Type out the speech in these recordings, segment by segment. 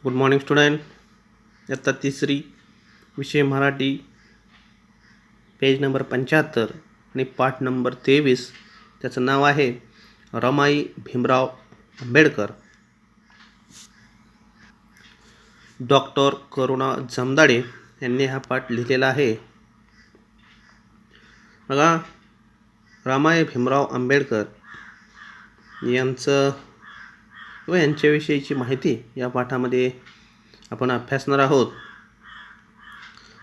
Good morning student. इयत्ता तिसरी, विषय मराठी, पेज नंबर 75 आणि पाठ नंबर 23. त्याचं नाव आहे रमाई भीमराव आंबेडकर. डॉक्टर करुणा जमदाडे यांनी हा पाठ लिहिलेला आहे. बघा, रमाई भीमराव आंबेडकर यांच्याविषयीची माहिती या पाठामध्ये आपण अभ्यासणार आहोत.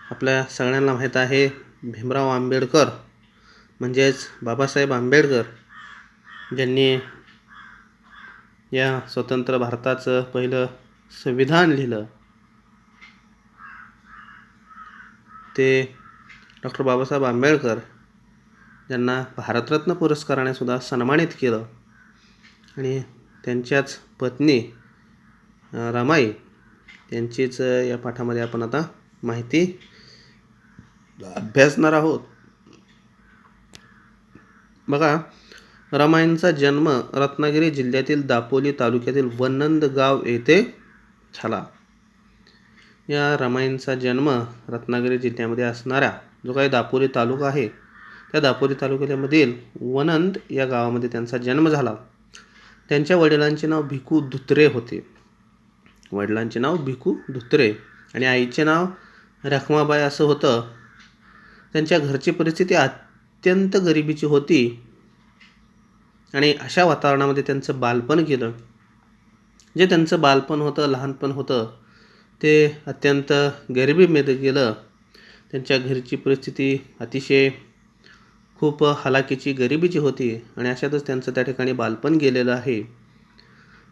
आपल्या सगळ्यांना माहीत आहे भीमराव आंबेडकर म्हणजेच बाबासाहेब आंबेडकर, ज्यांनी या स्वतंत्र भारताचं पहिलं संविधान लिहिलं. ते डॉक्टर बाबासाहेब आंबेडकर, ज्यांना भारतरत्न पुरस्काराने सुद्धा सन्मानित केलं. आणि त्यांच्याच पत्नी रमाई यांचीच या पाठामध्ये आपण आता माहिती अभ्यासणार आहोत. बघा, रमाईंचा जन्म रत्नागिरी जिल्ह्यातील दापोली तालुक्यातील वनंद गाव येथे झाला. या रमाईंचा जन्म रत्नागिरी जिल्ह्यामध्ये असणाऱ्या जो काही दापोली तालुका आहे, त्या दापोली तालुक्यामधील वनंद या गावामध्ये त्यांचा जन्म झाला. त्यांच्या वडिलांचे नाव भिकू धुत्रे होते. वडिलांचे नाव भिकू धुत्रे आणि आईचे नाव रखमाबाई असं होतं. त्यांच्या घरची परिस्थिती अत्यंत गरिबीची होती आणि अशा वातावरणामध्ये त्यांचं बालपण गेलं. जे त्यांचं बालपण होतं, लहानपण होतं, ते अत्यंत गरिबीमध्ये गेलं. त्यांच्या घरची परिस्थिती अतिशय खूप हलाखीची, गरिबीची होती आणि अशातच त्यांचं त्या ठिकाणी बालपण गेलेलं आहे.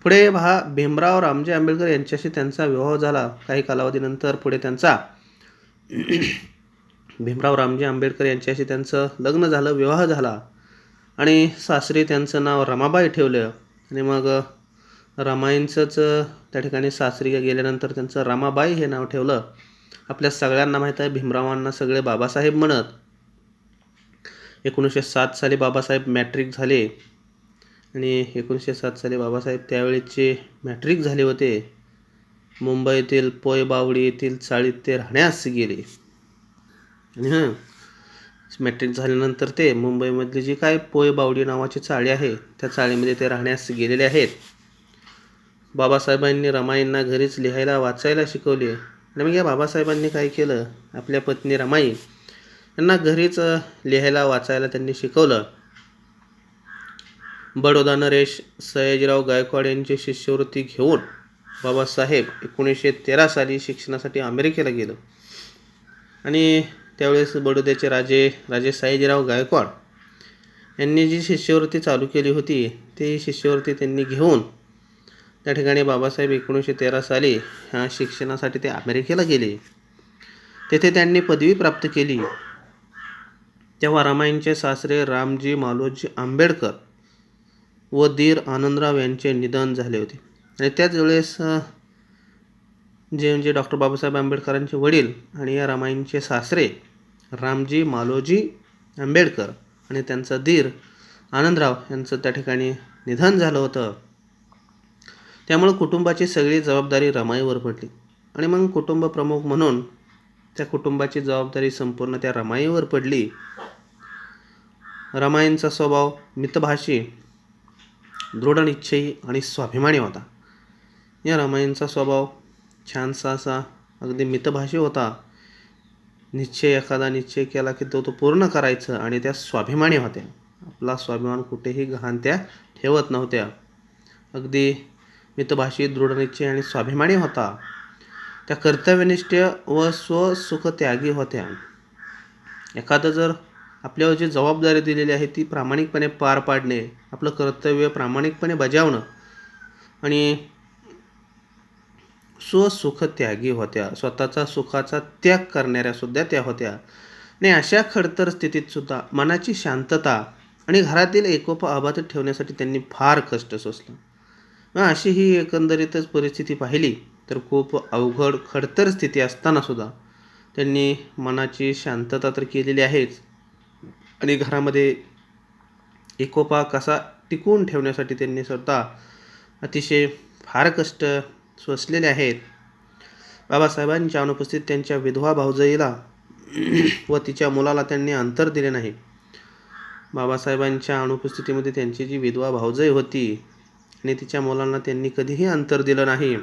पुढे भीमराव रामजी आंबेडकर यांच्याशी त्यांचा विवाह झाला. काही कालावधीनंतर पुढे त्यांचा भीमराव रामजी आंबेडकर यांच्याशी त्यांचं लग्न झालं, विवाह झाला आणि सासरी त्यांचं नाव रमाबाई ठेवलं. आणि मग रमाईंचंच त्या ठिकाणी सासरी गेल्यानंतर त्यांचं रमाबाई हे नाव ठेवलं. आपल्या सगळ्यांना माहीत आहे, भीमरावांना सगळे बाबासाहेब म्हणत. 1907 साली बाबासाहेब मॅट्रिक झाले आणि 1907 साली बाबासाहेब त्यावेळेचे मॅट्रिक झाले होते. मुंबईतील पोयबावडी येथील चाळीत ते राहण्यास गेले. आणि मॅट्रिक झाल्यानंतर ते मुंबईमधली जी काय पोयबावडी नावाची चाळी आहे, त्या चाळीमध्ये ते राहण्यास गेलेले आहेत. बाबासाहेबांनी रमाईंना घरीच लिहायला वाचायला शिकवले. आणि मग या बाबासाहेबांनी काय केलं, आपल्या पत्नी रमाई यांना घरीच लिहायला वाचायला त्यांनी शिकवलं. बडोदा नरेश सयाजीराव गायकवाड यांची शिष्यवृत्ती घेऊन बाबासाहेब 1913 साली शिक्षणासाठी अमेरिकेला गेलं. आणि त्यावेळेस बडोद्याचे राजे सयाजीराव गायकवाड यांनी जी शिष्यवृत्ती चालू केली होती, ती शिष्यवृत्ती त्यांनी घेऊन त्या ठिकाणी बाबासाहेब 1913 साली ह्या शिक्षणासाठी ते अमेरिकेला गेले. तेथे त्यांनी पदवी प्राप्त केली. तेव्हा रमाईंचे सासरे रामजी मालोजी आंबेडकर व दीर आनंदराव यांचे निधन झाले होते. आणि त्याच वेळेस म्हणजे डॉक्टर बाबासाहेब आंबेडकरांचे वडील आणि या रमाईंचे सासरे रामजी मालोजी आंबेडकर आणि त्यांचा दीर आनंदराव यांचं त्या ठिकाणी निधन झालं होतं. त्यामुळे कुटुंबाची सगळी जबाबदारी रमाईवर पडली. आणि मग कुटुंब प्रमुख म्हणून त्या कुटुंबाची जबाबदारी संपूर्ण त्या रमाईवर पडली. रमाईंचा स्वभाव मितभाषी, दृढनिश्चयी आणि स्वाभिमानी होता. या रमाईंचा स्वभाव छानसा असा अगदी मितभाषी होता. एखादा निश्चय केला की तो पूर्ण करायचं. आणि त्या स्वाभिमानी होत्या. आपला स्वाभिमान कुठेही गहाण त्या ठेवत नव्हत्या. अगदी मितभाषी, दृढनिश्चय आणि स्वाभिमानी होता. त्या कर्तव्यनिष्ठ व स्वसुखत्यागी होत्या. एखादं जर आपल्यावर जी जबाबदारी दिलेली आहे ती प्रामाणिकपणे पार पाडणे, आपलं कर्तव्य प्रामाणिकपणे बजावणं आणि स्वसुखत्यागी होत्या. स्वतःचा सुखाचा त्याग करणाऱ्या सुद्धा त्या होत्या. आणि अशा खडतर स्थितीत सुद्धा मनाची शांतता आणि घरातील एकोपा अबाधित ठेवण्यासाठी त्यांनी फार कष्ट सोसलं. अशी ही एकंदरीतच परिस्थिती पाहिली तर खूप अवघड खडतर स्थिती असताना सुद्धा त्यांनी मनाची शांतता तर केलेली आहेच आणि घरामध्ये एकोपा कसा टिकवून ठेवण्यासाठी त्यांनी स्वतः अतिशय फार कष्ट सोसलेले आहेत. बाबासाहेबांच्या अनुपस्थितीत त्यांच्या विधवा भावजईला व तिच्या मुलाला त्यांनी अंतर दिले नाही. बाबासाहेबांच्या अनुपस्थितीमध्ये त्यांची जी विधवा भावजई होती आणि तिच्या मुलांना त्यांनी कधीही अंतर दिलं नाही.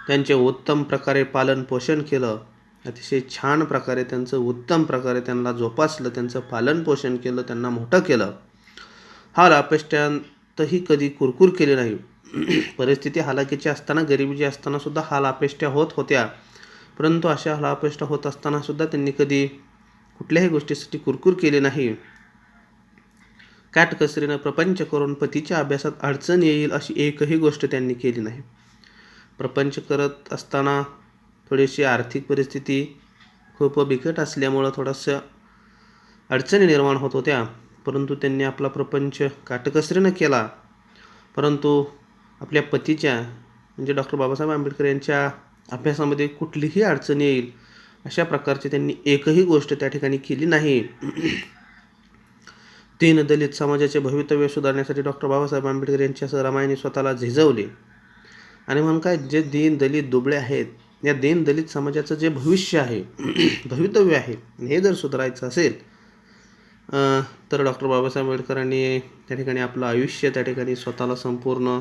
त्यांचे उत्तम प्रकारे पालन पोषण केलं. अतिशय छान प्रकारे त्यांचं उत्तम प्रकारे त्यांना जोपासलं, त्यांचं पालन पोषण केलं, त्यांना मोठं केलं. हाल अपेष्ट्यांतही कधी कुरकुर केली नाही. परिस्थिती हालाकीची असताना, गरिबीची असताना सुद्धा हाल अपेष्ट्या होत होत्या, परंतु अशा हाल अपेष्ट्या होत असताना सुद्धा त्यांनी कधी कुठल्याही गोष्टीसाठी कुरकुर केली नाही. काटकसरीनं प्रपंच करून पतीच्या अभ्यासात अडचण येईल अशी एकही गोष्ट त्यांनी केली नाही. प्रपंच करत असताना थोडीशी आर्थिक परिस्थिती खूप बिकट असल्यामुळं थोडंसं अडचणी निर्माण होत होत्या, परंतु त्यांनी आपला प्रपंच काटकसरीनं केला. परंतु आपल्या पतीच्या म्हणजे डॉक्टर बाबासाहेब आंबेडकर यांच्या अभ्यासामध्ये कुठलीही अडचण येईल अशा प्रकारची त्यांनी एकही गोष्ट त्या ठिकाणी केली नाही. दीन दलित समाजाचे भवितव्य सुधारण्यासाठी डॉक्टर बाबासाहेब आंबेडकर यांच्यासह रमाईने स्वतःला झिजवले. आणि म्हणून काय, जे दीन दलित दुबळे आहेत, या दीन दलित समाजाचं जे भविष्य आहे, भवितव्य आहे, हे जर सुधारायचं असेल तर डॉक्टर बाबासाहेब आंबेडकरांनी त्या ठिकाणी आपलं आयुष्य त्या ठिकाणी स्वतःला संपूर्ण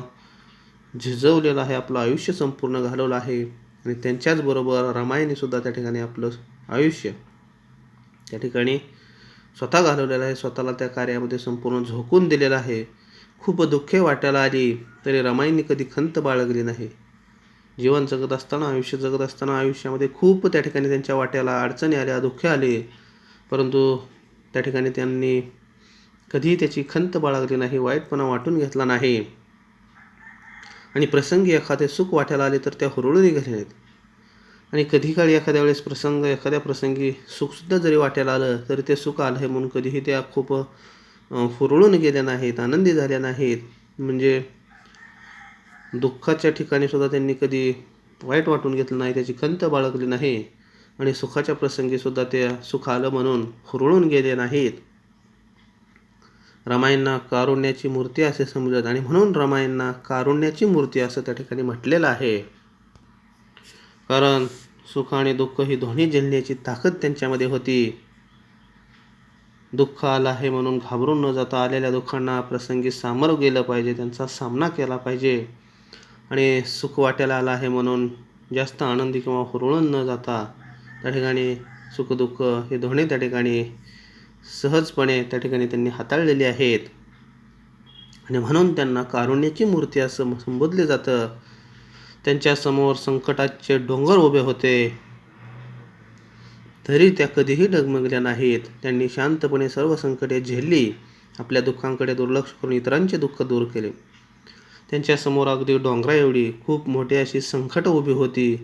झिजवलेलं आहे, आपलं आयुष्य संपूर्ण घालवलं आहे. आणि त्यांच्याचबरोबर रमाईने सुद्धा त्या ठिकाणी आपलं आयुष्य त्या ठिकाणी स्वतः घालवलेलं आहे, स्वतःला त्या कार्यामध्ये संपूर्ण झोकून दिलेलं आहे. खूप दुःखे वाटायला आली तरी रमाईंनी कधी खंत बाळगली नाही. जीवन जगत असताना, आयुष्य जगत असताना आयुष्यामध्ये खूप त्या ठिकाणी त्यांच्या वाट्याला अडचणी आल्या, दुःखे आले, परंतु त्या ठिकाणी त्यांनी कधीही त्याची खंत बाळगली नाही, वाईटपणा वाटून घेतला नाही. आणि प्रसंगी एखादे सुख वाट्याला आले तर त्या हुरळून गेले नाहीत. आणि कधी काळी एखाद्या वेळेस एखाद्या प्रसंगी सुखसुद्धा जरी वाट्याला आलं तरी ते सुख आलं आहे म्हणून कधीही त्या खूप हुरळून गेल्या नाहीत, आनंदी झाल्या नाहीत. म्हणजे दुःखाच्या ठिकाणी सुद्धा त्यांनी कधी वाईट वाटून घेतलं नाही, त्याची खंत बाळगली नाही. आणि सुखाच्या प्रसंगी सुद्धा ते सुख आलं म्हणून हुरळून गेले नाहीत. रमाईंना कारुण्याची मूर्ती असे समजत आणि म्हणून रमाईंना कारुण्याची मूर्ती असं त्या ठिकाणी म्हटलेलं आहे. कारण सुख आणि दुःख ही दोन्ही झेलण्याची ताकद त्यांच्यामध्ये होती. दुःख आलं आहे म्हणून घाबरून न जाता आलेल्या दुःखांना प्रसंगी सामोरं गेलं पाहिजे, त्यांचा सामना केला पाहिजे. आणि सुख वाट्याला आलं आहे म्हणून जास्त आनंदी किंवा हुरळून न जाता त्या ठिकाणी सुखदुःख हे दोन्ही त्या ठिकाणी सहजपणे त्या ठिकाणी त्यांनी हाताळलेली आहेत. आणि म्हणून त्यांना कारुण्याची मूर्ती असं संबोधले जातं. त्यांच्यासमोर संकटाचे डोंगर उभे होते तरी त्या कधीही डगमगल्या नाहीत. त्यांनी शांतपणे सर्व संकटे झेलली, आपल्या दुःखांकडे दुर्लक्ष करून इतरांचे दुःख दूर केले. त्यांच्यासमोर अगदी डोंगरा एवढी खूप मोठी अशी संकट उभी होती,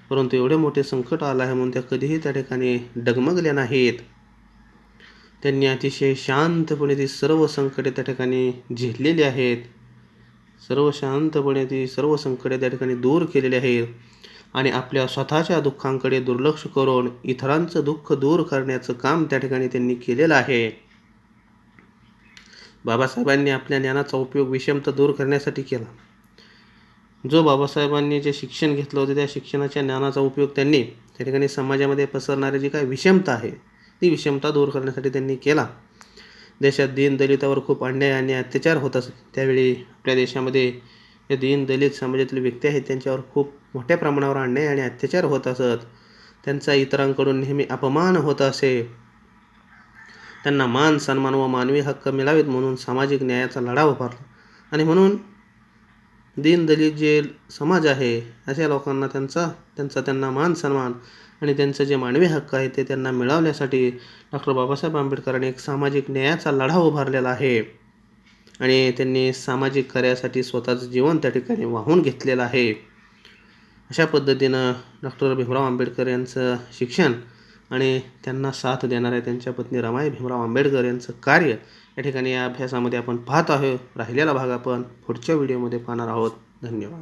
परंतु एवढे मोठे संकट आलं आहे म्हणून त्या कधीही त्या ठिकाणी डगमगल्या नाहीत. त्यांनी अतिशय शांतपणे ती सर्व संकटे त्या ठिकाणी झेललेली आहेत. सर्व शांतपणे ती सर्व संकटे त्या ठिकाणी दूर केलेली आहेत. आणि आपल्या स्वतःच्या दुःखांकडे दुर्लक्ष करून इतरांचं दुःख दूर करण्याचं काम त्या ठिकाणी त्यांनी केलेलं आहे. बाबासाहेबांनी आपल्या ज्ञानाचा उपयोग विषमता दूर करण्यासाठी केला. जो बाबासाहेबांनी जे शिक्षण घेतलं होतं त्या शिक्षणाच्या ज्ञानाचा उपयोग त्यांनी त्या ठिकाणी समाजामध्ये पसरणारी जी काही विषमता आहे ती विषमता दूर करण्यासाठी त्यांनी केला. देशात दीन दलितावर खूप अन्याय आणि अत्याचार होत असत. त्यावेळी आपल्या देशामध्ये जे दीन दलित समाजातील व्यक्ती आहेत त्यांच्यावर खूप मोठ्या प्रमाणावर अन्याय आणि अत्याचार होत असत. त्यांचा इतरांकडून नेहमी अपमान होत असे. त्यांना मान सन्मान व मानवी हक्क मिळावेत म्हणून सामाजिक न्यायाचा लढा उभारला. आणि म्हणून दीन दलित जे समाज आहे अशा लोकांना त्यांना मान सन्मान आणि त्यांचं जे मानवी हक्क आहे ते त्यांना मिळवण्यासाठी डॉक्टर बाबासाहेब आंबेडकरांनी एक सामाजिक न्यायाचा लढा उभारलेला आहे. आणि त्यांनी सामाजिक कार्यासाठी स्वतःचं जीवन त्या ठिकाणी वाहून घेतलेलं आहे. अशा पद्धतीनं डॉक्टर भीमराव आंबेडकर यांचं शिक्षण आणि त्यांना साथ देणाऱ्या त्यांच्या पत्नी रमाई भीमराव आंबेडकर यांचं कार्य या ठिकाणी या अभ्यासामध्ये आपण पाहत आहोत. राहिलेला भाग आपण पुढच्या व्हिडिओमध्ये पाहणार आहोत. धन्यवाद.